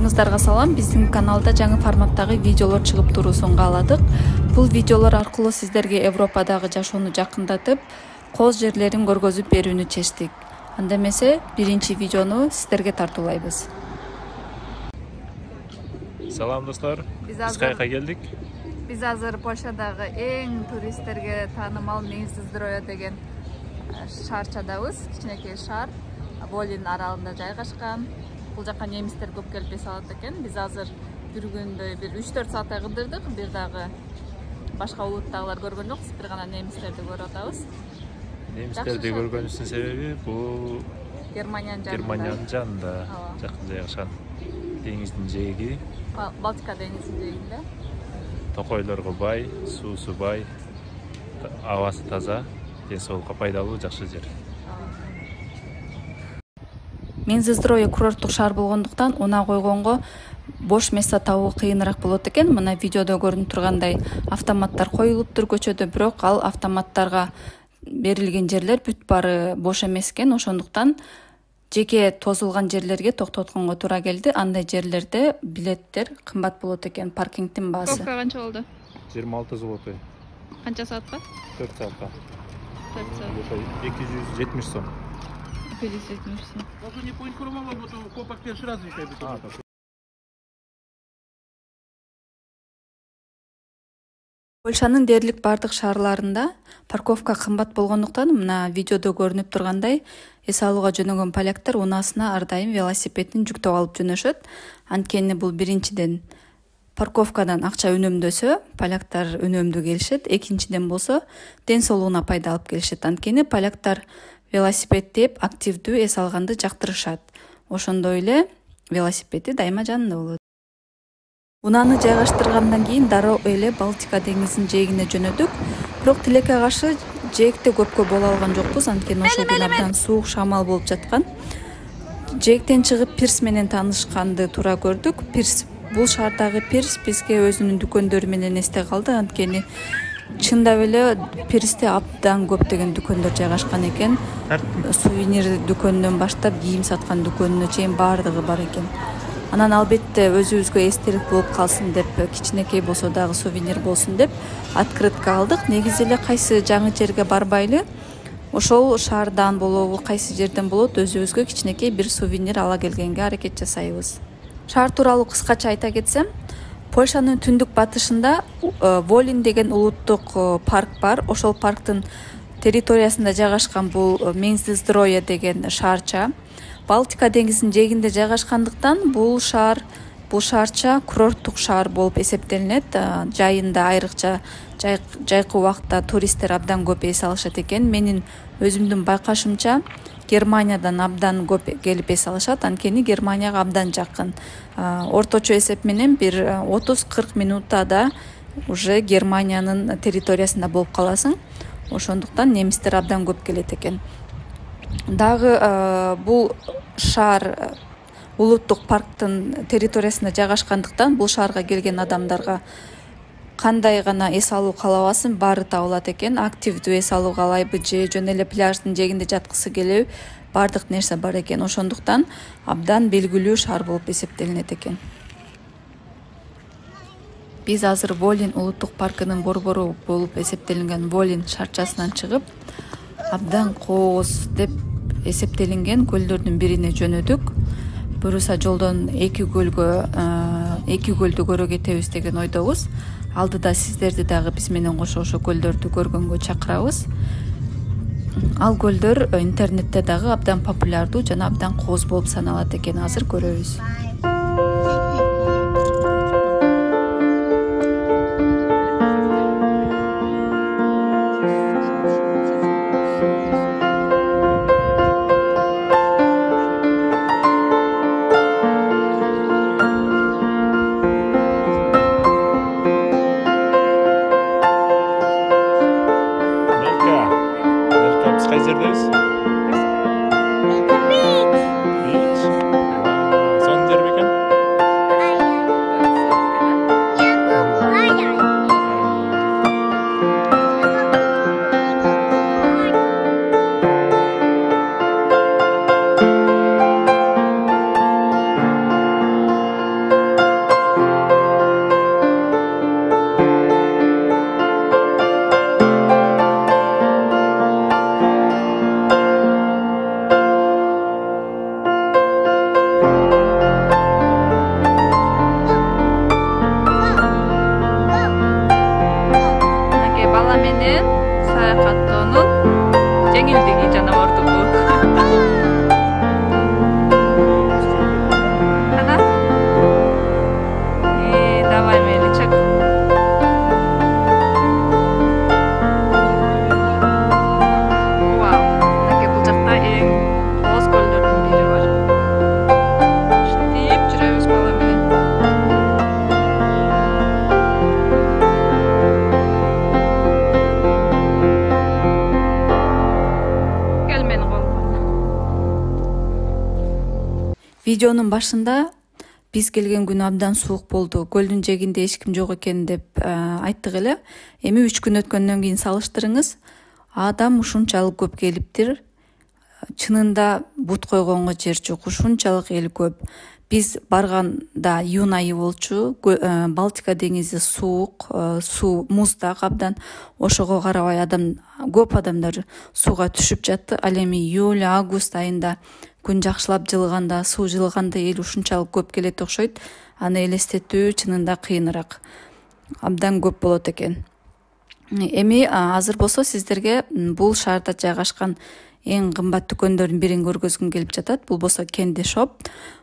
Баарыңыздарга салам. Биздин каналда жаңы форматтагы видеолор чыгып туруусун кааладык. Бул видеолор аркылуу сиздерге Европадагы жашоону жакындатып, кооз жерлерин көргөзүп берүүнү чечтик. Анда эмесе, биринчи видеону сиздерге тартуулайбыз. Салам достор. Биз кайка келдик? Биз азыр Польшадагы эң туристтерге таанымал Минздроя деген шаарчадабыз. Кичинекей шаар, Волин аралында жайгашкан. Бул жака немистер көп келип эс алат экен. Биз азыр жүргөндө бир 3-4 сааттай кыдырдык. Бир дагы башка улуттагылар көргөн жокпуз, бир гана немистерди көрүп атабыз. Немистерди көргөнүбүздүн себеби бул Германиянын жанында жакын жайгашкан деңиздин жээги. Балтика деңизинин жээгинде. Токойлорго бай, суусу бай, абасы таза, ден соолукка пайдалуу жакшы жер. Минздроя курорттук шаар болгондуктан унаа койгонго бош место табуу кыйыныраак болот экен. Мына видеодо көрүнүп тургандай автоматтар коюлуптур көчөдө, бирок ал автоматтарга берилген жерлер бүт баары бош эмес экен. Ошондуктан жеке тозулган жерлерге токтотконго туура келди. Андай жерлерде билеттер кымбат болот экен, паркингдин баасы. Парковка канча болду? 26 злотый. Канча саатка? 4 саатка. 4 саат. 270 сом. 270 сом. Можно не поинформовал, вот копак первый раз решает. Польшанын дээрлик бардык шаарларында парковка кымбат болгондуктан мына видеодо көрүнүп тургандай эс алууга жөнөгөн поляктар унаасына ар дайым велосипедин жүктөп алып жөнөшөт. Анткени бул биринчиден парковкадан акча үнөмдөсө, поляктар үнөмдүү келишет. Экинчиден болсо ден соолугуна пайда алып келишет. Анткени поляктар велосипед деп активдүү эс алганды жактырышат. Ошондой эле велосипеди дайыма жанында болот. Унааны жайгаштыргандан кийин дароо эле Балтика деңизинин жээгине жөнөдүк. Бирок тилекке каршы жээгде көпкө боло алган жокпуз, анткени ошол күнү абдан суук шамал болуп жаткан. Жээгден чыгып пирс менен таанышканды туура көрдүк. Бул шаардагы пирс бизге өзүнүн дүкөндөрү менен эсте калды, анткени чындап эле пирсте абдан көптөгөн дүкөндөр жайгашкан экен. Сувенир дүкөнүнөн баштап кийим саткан дүкөнүнө чейин баардыгы бар экен. Анан албетте өзүбүзгө эстелик болуп калсын деп, кичинекей болсо дагы сувенир болсун деп открытка алдык. Негизи эле кайсы жаңы жерге барбайлы, ошол шаардан болобу, кайсы жерден болот, өзүбүзгө кичинекей бир сувенир ала келгенге аракет жасайбыз. Шаар тууралуу кыскача айта кетсем, Польшанын түндүк батышында Волин деген улуттук парк бар. Ошол парктын территориясында жайгашкан бул Минздроя деген шаарча. Балтика деңизинин жээгинде жайгашкандыктан бул шаарча курорттук шаар болуп эсептелинет. Жайында айрыкча жайкы убакта туристтер абдан көп эс алышат экен. Менин өзүмдүн байкашымча Германиядан абдан көп келип эс алышат, анткени Германияга абдан жакын. Орточо эсеп менен бир 30-40 минутада уже Германиянын территориясында болуп каласың. Ошондуктан немистер абдан көп келет экен. Дагы бул шаар улуттук парктын территориясында жайгашкандыктан бул шаарга келген адамдарга кандай гана эс алуу каалабасын баары табылат экен. Активдүү эс алуу каалайбы же жөн эле пляждын жээгинде жаткысы келеби, баардык нерсе бар экен. Ошондуктан абдан белгилүү шаар болуп эсептелинет экен. Биз азыр Волин улуттук паркынын борбору болуп эсептелинген Волин шаарчасынан чыгып, абдан кооз деп эсептелинген көлдөрдүн бирине жөнөдүк. Буюрса жолдон эки көлдү көрө кетебиз деген ойдобуз. Алдыда сиздерди дагы биз менен кошо ошо көлдөрдү көргөнгө чакырабыз. Ал көлдөр интернетте дагы абдан популярдуу жана абдан кооз болуп саналат экен. Азыр көрөбүз. Son менен саякаттоонун жеңилдиги жана ордугу. Ага. Давай, Меличек. Вау. Мынакей бул жакта эң кооз көлдөрдүн бири бар. Ушинтип жүрөбүз бала менен. Кел менин колума. Видеонун башында биз келген күнү абдан суук болду. Көлдүн жээгинде эч ким жок экен деп айттык эле. Эми 3 күн өткөндөн кийин салыштырыңыз. Адам ушунчалык көп келиптир. Чынында бут койгонго жер жок. Ушунчалык эл көп. Биз барганда июнь айы болчу. Балтика деңизи суук, суу муздак абдан. Ошого карабай көп адамдар сууга түшүп жатты. Ал эми июль, август айында күн жакшылап жылганда, суу жылганда эл ушунчалык көп келет окшойт. Аны элестетүү чынында кыйыныраак. Абдан көп болот экен. Эми азыр болсо сиздерге бул шаарда жайгашкан эң кымбат дүкөндөрдүн бирин көргөзгүм келип жатат. Бул болсо Candy Shop.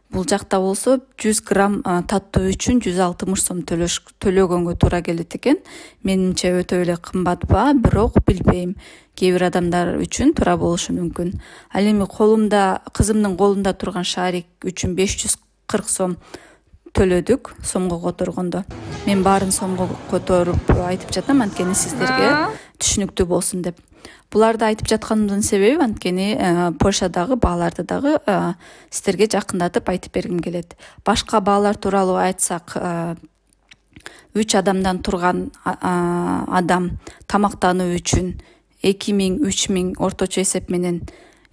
Бул жакта болсо 100 грамм таттуу үчүн 160 сом төлөгөнгө туура келет экен. Менимче өтө эле кымбат баа, бирок билбейм. Кээ бир адамдар үчүн туура болушу мүмкүн. Ал эми кызымдын колунда турган шарик үчүн 540 сом төлөдүк, сомго которгондо. Мен баарын сомго которуп айтып жатам, анткени сиздерге түшүнүктүү болсун деп. Буларды айтып жатканымдын себеби анткени Польшадагы бааларды дагы сиздерге жакындатып айтып бергим келет. Башка баалар тууралуу айтсак, 3 адамдан турган адам тамактануу үчүн 2000-3000 орточо эсеп менен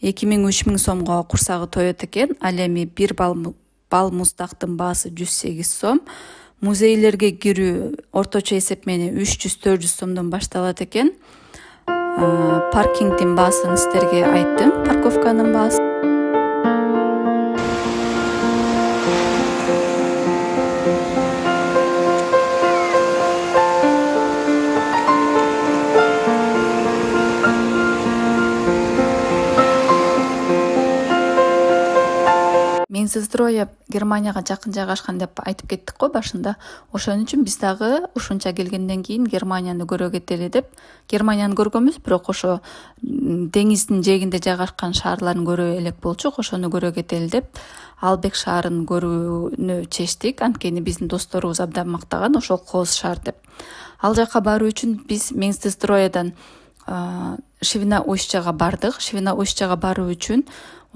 2000-3000 сомго курсагы тоет экен. Ал эми 1 бал муздактын баасы 108 сом. Музейлерге кирүү орточо эсеп менен 300-400 сомдон башталат экен. Паркингдин баасын сиздерге айттым, парковканын баасы. Мензестроя Германияга жакын жайгашкан деп айтып кеттик го башында. Ошон үчүн биз дагы ушунча келгенден кийин Германияны көрө кетели деп. Германияны көргөнбүз, бирок ошо деңиздин жээгинде жайгашкан шаарларын көрө элек болчук. Ошону көрө кетели деп Албек шаарын көрүүнү чечтик. Анткени биздин досторубуз абдан мактаган, ошол кооз шаар деп. Ал жака баруу үчүн биз Мензестроядан Швина-Устьяга бардык. Швина-Устьяга баруу үчүн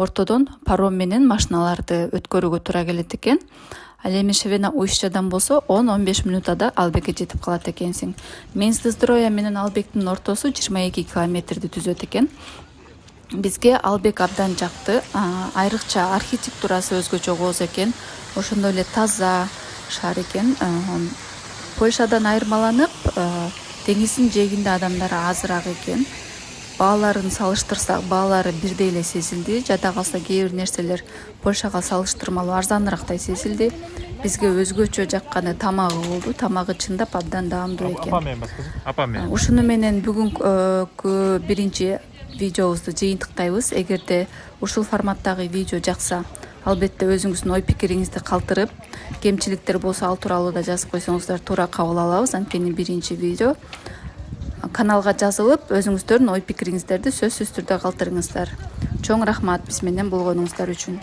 ортодон паром менен машиналарды өткөрүүгө туура келет экен. Ал эми Швина-Устьядан болсо 10-15 минутада Албекке жетип калат экенсиң. Мензестроя менен Албектин ортосу 22 километрди түзөт экен. Бизге Албек абдан жакты. Айрыкча архитектурасы өзгөчө кооз экен. Ошондой эле таза шаар экен. Польшадан айырмаланып, деңиздин жээгинде адамдар азыраак экен. Бааларын салыштырсак, баалары бирдей эле сезилди. Жада калса кээ бир нерселер Польшага салыштырмалуу арзаныраактай сезилди. Бизге өзгөчө жакканы тамагы болду. Тамагы чындап абдан даамдуу экен. Апа мен. Ушуну менен бүгүнкү биринчи видеобузду жыйынтыктайбыз. Эгерде ушул форматтагы видео жакса, албетте өзүңүздүн ой пикириңизди калтырып, кемчиликтер болсо ал тууралуу да жазып койсоңуздар туура кабыл алабыз. Анткени биринчи видео. Каналга жазылып, өзүңүздөрдүн ой пикириңиздерди сөзсүз түрдө калтырыңыздар. Чоң рахмат биз менен болгонуңуздар үчүн.